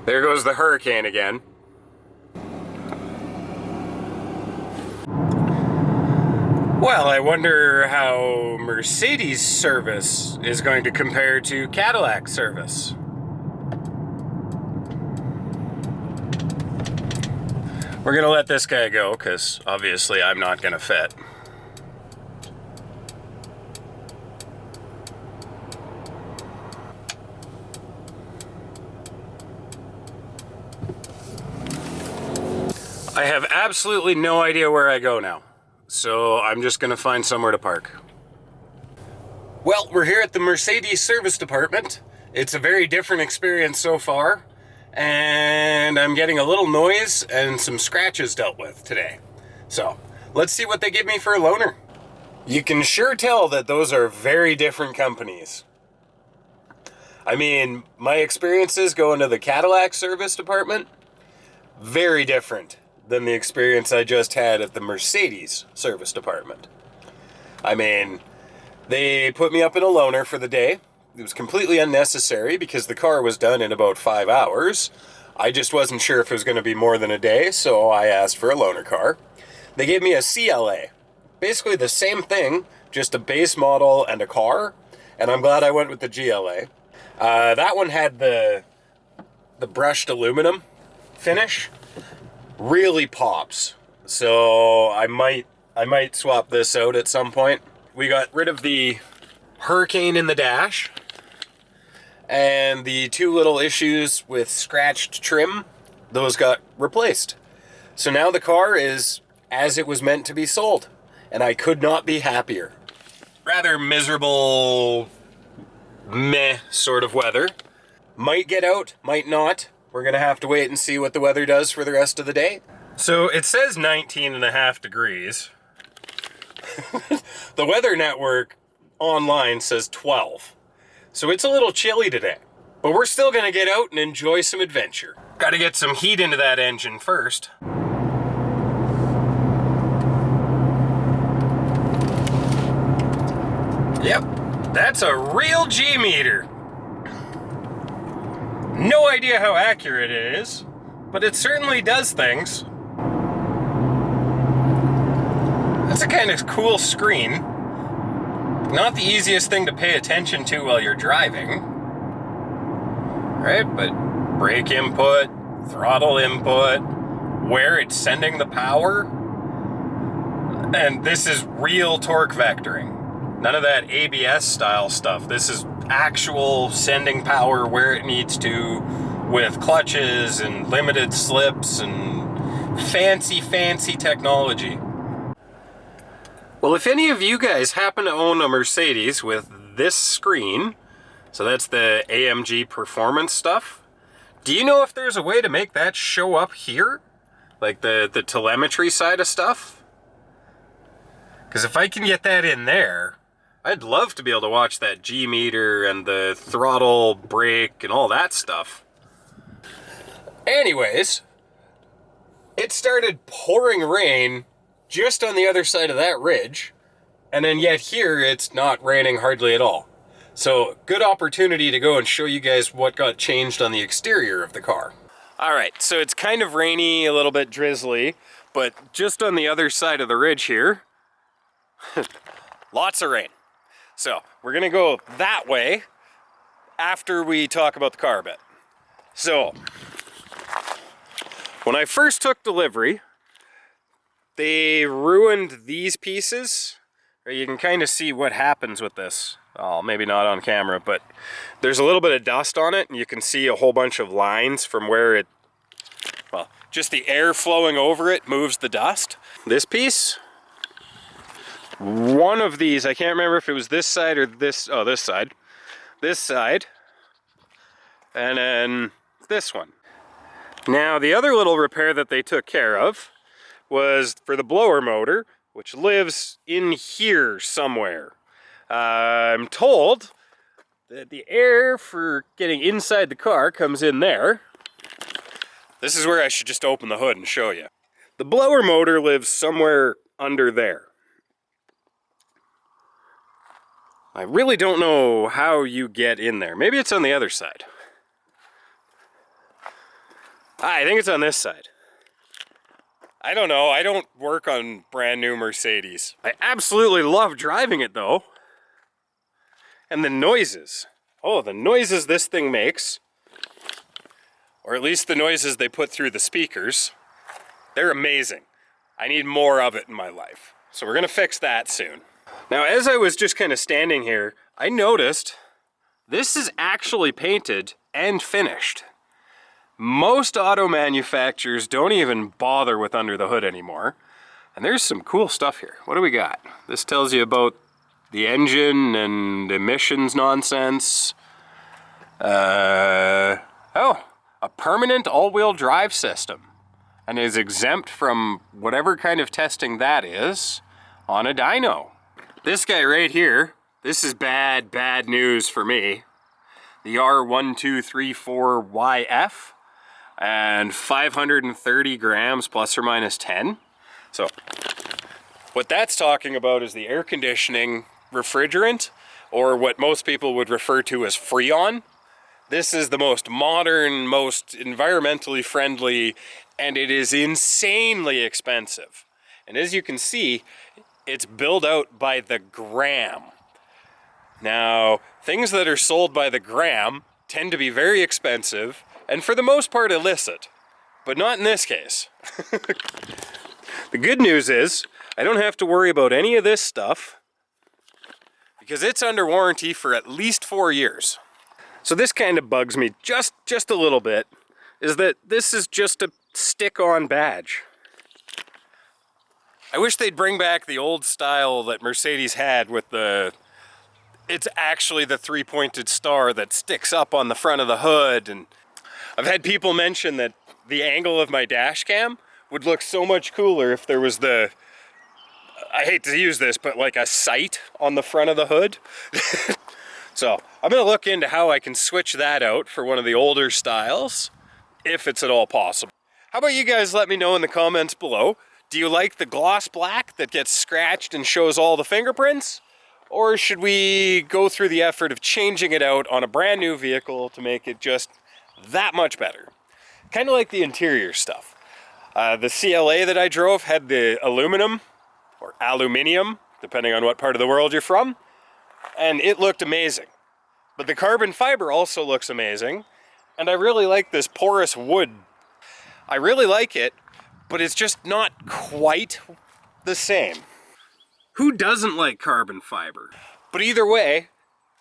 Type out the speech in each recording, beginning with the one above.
There goes the Hurricane again. Well, I wonder how Mercedes service is going to compare to Cadillac service. We're going to let this guy go because obviously I'm not going to fit. I have absolutely no idea where I go now, so I'm just going to find somewhere to park. Well, we're here at the Mercedes service department. It's a very different experience so far, and I'm getting a little noise and some scratches dealt with today. So, let's see what they give me for a loaner. You can sure tell that those are very different companies. I mean, my experiences going to the Cadillac service department, very different than the experience I just had at the Mercedes service department. I mean, they put me up in a loaner for the day. It was completely unnecessary because the car was done in about 5 hours. I just wasn't sure if it was going to be more than a day, so I asked for a loaner car. They gave me a CLA. Basically the same thing, just a base model and a car, and I'm glad I went with the GLA. That one had the brushed aluminum finish. Really pops, so I might swap this out at some point. We got rid of the Hurricane in the dash and the two little issues with scratched trim, those got replaced. So now the car is as it was meant to be sold, and I could not be happier. Rather miserable, meh sort of weather. Might get out, might not. We're going to have to wait and see what the weather does for the rest of the day. So it says 19.5 degrees. The Weather Network online says 12. So it's a little chilly today. But we're still going to get out and enjoy some adventure. Got to get some heat into that engine first. Yep, that's a real G-meter. No idea how accurate it is, but it certainly does things. That's a kind of cool screen. Not the easiest thing to pay attention to while you're driving. Right, but brake input, throttle input, where it's sending the power. And this is real torque vectoring. None of that ABS style stuff. This is actual sending power where it needs to, with clutches and limited slips and fancy technology. Well, if any of you guys happen to own a Mercedes with this screen, so that's the AMG performance stuff, do you know if there's a way to make that show up here? Like the telemetry side of stuff? Because if I can get that in there, I'd love to be able to watch that G-meter and the throttle, brake, and all that stuff. Anyways, it started pouring rain just on the other side of that ridge, and then yet here it's not raining hardly at all. So, good opportunity to go and show you guys what got changed on the exterior of the car. Alright, so it's kind of rainy, a little bit drizzly, but just on the other side of the ridge here, lots of rain. So, we're going to go that way after we talk about the car a bit. So, when I first took delivery, they ruined these pieces. You can kind of see what happens with this. Oh, maybe not on camera, but there's a little bit of dust on it, and you can see a whole bunch of lines from where it, well, just the air flowing over it moves the dust. This piece, one of these, I can't remember if it was this side or this, oh, this side, and then this one. Now, the other little repair that they took care of was for the blower motor, which lives in here somewhere. I'm told that the air for getting inside the car comes in there. This is where I should just open the hood and show you. The blower motor lives somewhere under there. I really don't know how you get in there. Maybe it's on the other side. I think it's on this side. I don't know. I don't work on brand new Mercedes. I absolutely love driving it though. And the noises. Oh, the noises this thing makes. Or at least the noises they put through the speakers. They're amazing. I need more of it in my life. So we're gonna fix that soon. Now, as I was just kind of standing here, I noticed this is actually painted and finished. Most auto manufacturers don't even bother with under the hood anymore. And there's some cool stuff here. What do we got? This tells you about the engine and emissions nonsense. Oh, a permanent all-wheel drive system. And is exempt from whatever kind of testing that is on a dyno. This guy right here, this is bad news for me. The R1234YF. And 530 grams plus or minus 10. So what that's talking about is the air conditioning refrigerant, or what most people would refer to as Freon. This is the most modern, most environmentally friendly, and it is insanely expensive. And as you can see, it's billed out by the gram. Now, things that are sold by the gram tend to be very expensive, and for the most part illicit, but not in this case. The good news is, I don't have to worry about any of this stuff because it's under warranty for at least 4 years. So this kind of bugs me just a little bit, is that this is just a stick-on badge. I wish they'd bring back the old style that Mercedes had with it's actually the three-pointed star that sticks up on the front of the hood. And I've had people mention that the angle of my dash cam would look so much cooler if there was I hate to use this, but like a sight on the front of the hood. So I'm gonna look into how I can switch that out for one of the older styles, if it's at all possible. How about you guys let me know in the comments below? Do you like the gloss black that gets scratched and shows all the fingerprints? Or should we go through the effort of changing it out on a brand new vehicle to make it just that much better? Kind of like the interior stuff. The CLA that I drove had the aluminum, or aluminium, depending on what part of the world you're from, and it looked amazing. But the carbon fiber also looks amazing, and I really like this porous wood. I really like it, but it's just not quite the same. Who doesn't like carbon fiber? But either way,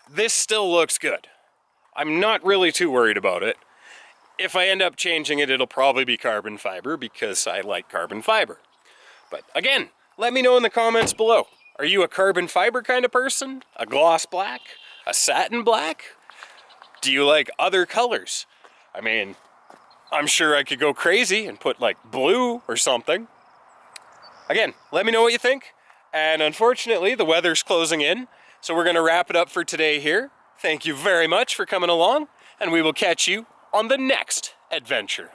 this still looks good. I'm not really too worried about it. If I end up changing it, it'll probably be carbon fiber because I like carbon fiber. But again, let me know in the comments below. Are you a carbon fiber kind of person? A gloss black? A satin black? Do you like other colors? I mean, I'm sure I could go crazy and put like blue or something. Again, let me know what you think. And unfortunately, the weather's closing in, so we're gonna wrap it up for today here. Thank you very much for coming along, and we will catch you on the next adventure.